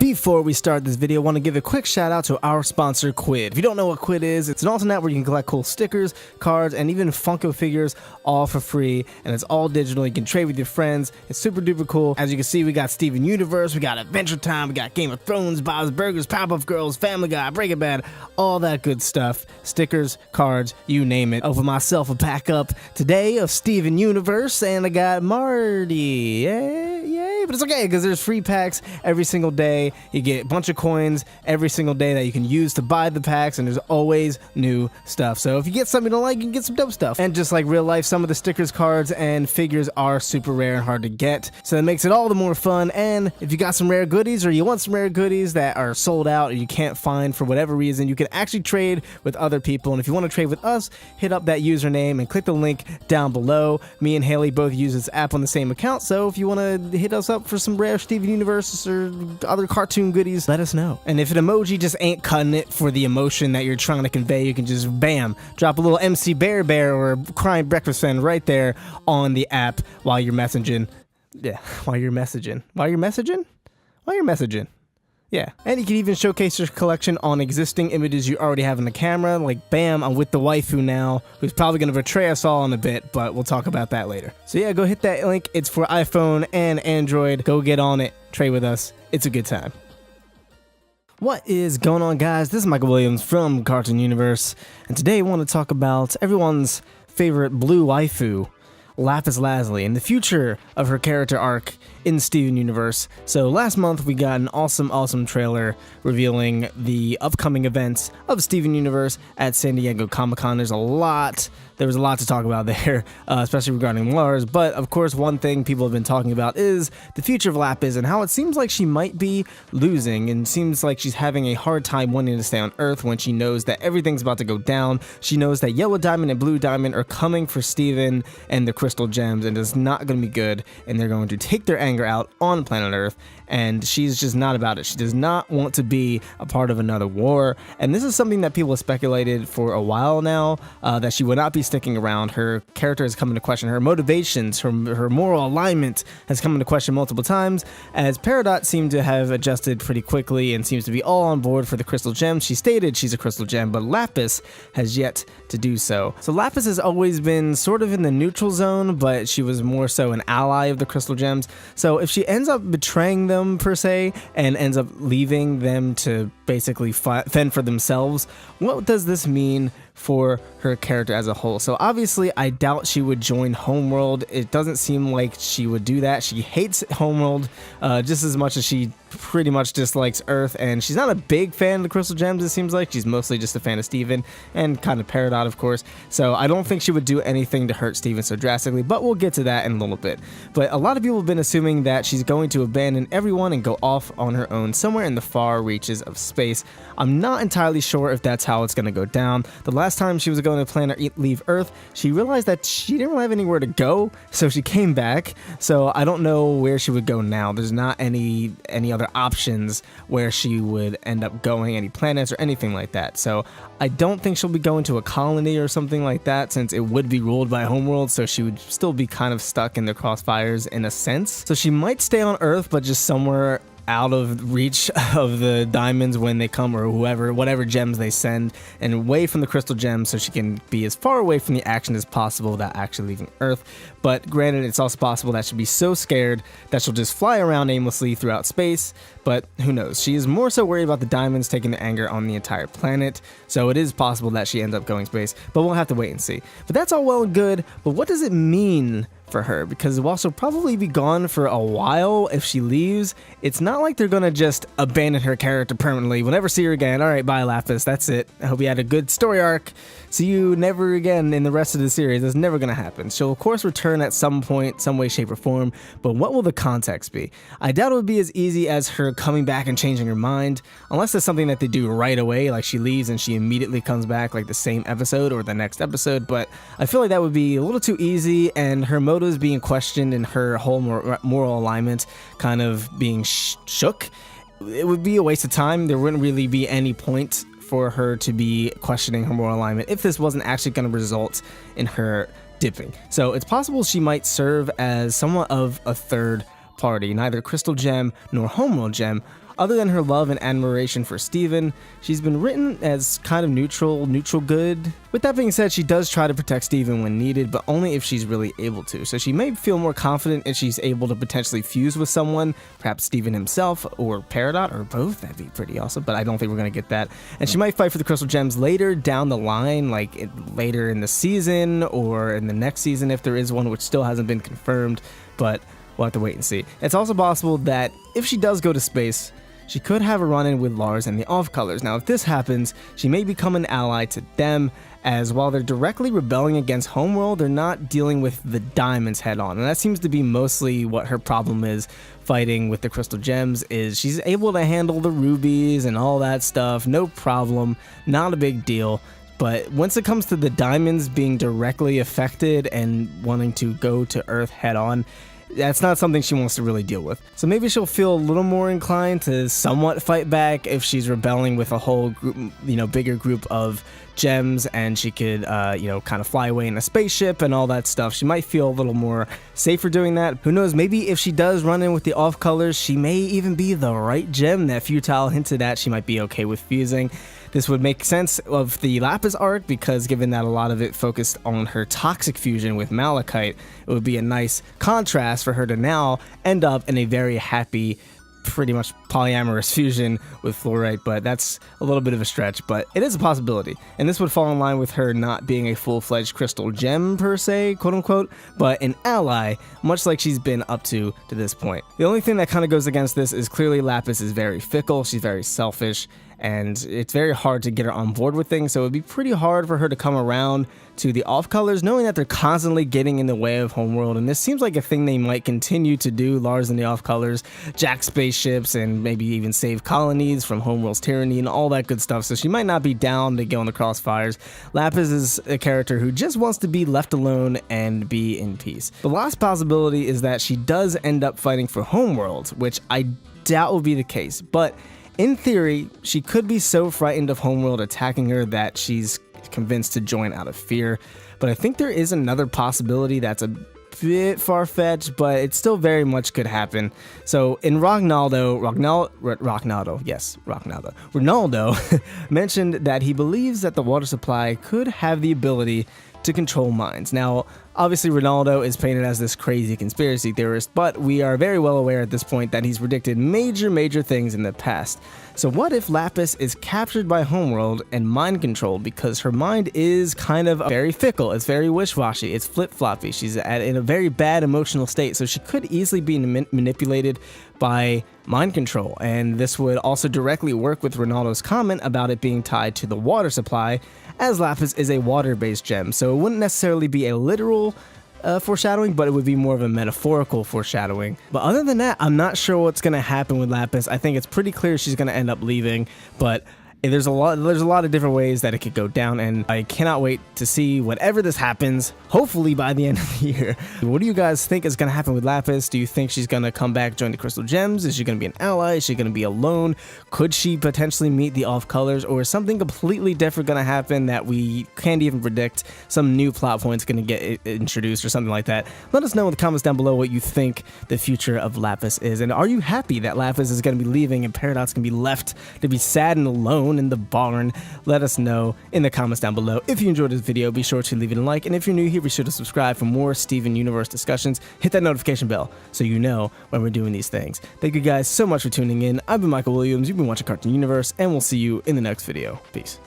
Before we start this video, I want to give a quick shout out to our sponsor, Quid. If you don't know what Quid is, it's an alternate where you can collect cool stickers, cards, and even Funko figures all for free, and it's all digital. You can trade with your friends. It's super duper cool. As you can see, we got Steven Universe, we got Adventure Time, we got Game of Thrones, Bob's Burgers, Powerpuff Girls, Family Guy, Breaking Bad, all that good stuff. Stickers, cards, you name it. Over myself a pack up today of Steven Universe, and I got Marty. Yay, but it's okay because there's free packs every single day. You get a bunch of coins every single day that you can use to buy the packs, and there's always new stuff. So if you get something you don't like, you can get some dope stuff. And just like real life, some of the stickers, cards, and figures are super rare and hard to get, so that makes it all the more fun. And if you got some rare goodies, or you want some rare goodies that are sold out or you can't find for whatever reason, you can actually trade with other people. And if you want to trade with us, hit up that username and click the link down below. Me and Haley both use this app on the same account, so if you want to hit us up for some rare Steven Universe or other cartoon goodies, let us know. And if an emoji just ain't cutting it for the emotion that you're trying to convey, you can just bam, drop a little MC Bear or a crying breakfast fan right there on the app while you're messaging. Yeah, while you're messaging. Yeah, and you can even showcase your collection on existing images you already have in the camera. Like, bam, I'm with the waifu now, who's probably going to betray us all in a bit, but we'll talk about that later. So yeah, go hit that link. It's for iPhone and Android. Go get on it. Trade with us. It's a good time. What is going on, guys? This is Michael Williams from Cartoon Universe, and today I want to talk about everyone's favorite blue waifu, Lapis Lazuli, and the future of her character arc in Steven Universe. So last month we got an awesome trailer revealing the upcoming events of Steven Universe at San Diego Comic-Con. There was a lot to talk about there, especially regarding Lars, but of course one thing people have been talking about is the future of Lapis and how it seems like she might be losing, and seems like she's having a hard time wanting to stay on Earth when she knows that everything's about to go down. She knows that Yellow Diamond and Blue Diamond are coming for Steven and the Crystal Gems, and it's not going to be good, and they're going to take their anger out on planet Earth, and she's just not about it. She does not want to be a part of another war, and this is something that people have speculated for a while now, that she would not be sticking around. Her character has come into question. Her motivations, her moral alignment has come into question multiple times, as Peridot seemed to have adjusted pretty quickly and seems to be all on board for the Crystal Gem. She stated she's a Crystal Gem, but Lapis has yet to do so. So Lapis has always been sort of in the neutral zone, but she was more so an ally of the Crystal Gems. So if she ends up betraying them, per se, and ends up leaving them to basically fend for themselves, what does this mean for her character as a whole? So obviously I doubt she would join Homeworld. It doesn't seem like she would do that. She hates Homeworld just as much as she pretty much dislikes Earth, and she's not a big fan of the Crystal Gems. It seems like she's mostly just a fan of Steven and kind of Peridot, of course. So I don't think she would do anything to hurt Steven so drastically, but we'll get to that in a little bit. But a lot of people have been assuming that she's going to abandon everyone and go off on her own somewhere in the far reaches of space. I'm not entirely sure if that's how it's going to go down. The last time she was going to plan to leave Earth, she realized that she didn't really have anywhere to go, so she came back. So I don't know where she would go now. There's not any other options where she would end up going, any planets or anything like that. So I don't think she'll be going to a colony or something like that, since it would be ruled by Homeworld, so she would still be kind of stuck in the crossfires in a sense. So she might stay on Earth, but just somewhere out of reach of the diamonds when they come, or whatever gems they send, and away from the Crystal Gems, so she can be as far away from the action as possible without actually leaving Earth. But granted, it's also possible that she'll be so scared that she'll just fly around aimlessly throughout space, but who knows? She is more so worried about the diamonds taking the anger on the entire planet, so it is possible that she ends up going space, but we'll have to wait and see. But that's all well and good, but what does it mean for her? Because while she'll probably be gone for a while if she leaves, it's not like they're gonna just abandon her character permanently. We'll never see her again. All right, bye Lapis, that's it. I hope you had a good story arc. See you never again in the rest of the series. That's never gonna happen. She'll of course return at some point, some way, shape, or form, but what will the context be? I doubt it would be as easy as her coming back and changing her mind, unless it's something that they do right away, like she leaves and she immediately comes back like the same episode or the next episode, but I feel like that would be a little too easy, and her motives being questioned and her whole moral alignment kind of being shook, it would be a waste of time. There wouldn't really be any point for her to be questioning her moral alignment if this wasn't actually going to result in her dipping. So it's possible she might serve as somewhat of a third party, neither Crystal Gem nor Homeworld Gem, Other than her love and admiration for Steven, she's been written as kind of neutral good. With that being said, she does try to protect Steven when needed, but only if she's really able to. So she may feel more confident if she's able to potentially fuse with someone, perhaps Steven himself or Peridot or both. That'd be pretty awesome, but I don't think we're going to get that. And she might fight for the crystal gems later down the line, like later in the season or in the next season if there is one, which still hasn't been confirmed, but we'll have to wait and see. It's also possible that if she does go to space, she could have a run-in with Lars and the Off-Colors. Now, if this happens, she may become an ally to them, as while they're directly rebelling against Homeworld, they're not dealing with the diamonds head-on. And that seems to be mostly what her problem is fighting with the crystal gems, is she's able to handle the rubies and all that stuff, no problem, not a big deal. But once it comes to the diamonds being directly affected and wanting to go to Earth head-on, that's not something she wants to really deal with. So maybe she'll feel a little more inclined to somewhat fight back if she's rebelling with a whole group, bigger group of gems, and she could, kind of fly away in a spaceship and all that stuff. She might feel a little more safer doing that. Who knows, maybe if she does run in with the Off-Colors, she may even be the right gem that Futile hinted at she might be okay with fusing. This would make sense of the Lapis arc, because given that a lot of it focused on her toxic fusion with Malachite, it would be a nice contrast for her to now end up in a very happy, pretty much polyamorous fusion with Fluorite. But that's a little bit of a stretch, but it is a possibility. And this would fall in line with her not being a full-fledged crystal gem per se, quote-unquote, but an ally, much like she's been up to this point. The only thing that kind of goes against this is clearly Lapis is very fickle, she's very selfish, and it's very hard to get her on board with things, so it would be pretty hard for her to come around to the Off-Colors, knowing that they're constantly getting in the way of Homeworld. And this seems like a thing they might continue to do, Lars and the Off-Colors, jack spaceships, and maybe even save colonies from Homeworld's tyranny and all that good stuff. So she might not be down to go in the crossfires. Lapis is a character who just wants to be left alone and be in peace. The last possibility is that she does end up fighting for Homeworld, which I doubt will be the case, but in theory, she could be so frightened of Homeworld attacking her that she's convinced to join out of fear. But I think there is another possibility that's a bit far-fetched, but it still very much could happen. So in Ronaldo mentioned that he believes that the water supply could have the ability to control minds. Now, obviously Ronaldo is painted as this crazy conspiracy theorist, but we are very well aware at this point that he's predicted major things in the past. So what if Lapis is captured by Homeworld and mind controlled, because her mind is kind of very fickle, it's very wish-washy, it's flip-floppy, she's in a very bad emotional state, so she could easily be manipulated by mind control. And this would also directly work with Ronaldo's comment about it being tied to the water supply, as Lapis is a water-based gem, so it wouldn't necessarily be a literal foreshadowing, but it would be more of a metaphorical foreshadowing. But other than that, I'm not sure what's going to happen with Lapis. I think it's pretty clear she's going to end up leaving, but there's a lot of different ways that it could go down, and I cannot wait to see whatever this happens, hopefully by the end of the year. What do you guys think is going to happen with Lapis? Do you think she's going to come back, join the Crystal Gems? Is she going to be an ally? Is she going to be alone? Could she potentially meet the Off-Colors? Or is something completely different going to happen that we can't even predict? Some new plot point's going to get introduced or something like that? Let us know in the comments down below what you think the future of Lapis is, and are you happy that Lapis is going to be leaving and Peridot's going to be left to be sad and alone in the barn? Let us know in the comments down below. If you enjoyed this video, be sure to leave it a like, and if you're new here, be sure to subscribe for more Steven Universe discussions. Hit that notification bell so you know when we're doing these things. Thank you guys so much for tuning in. I've been Michael Williams, you've been watching Cartoon Universe, and we'll see you in the next video. Peace.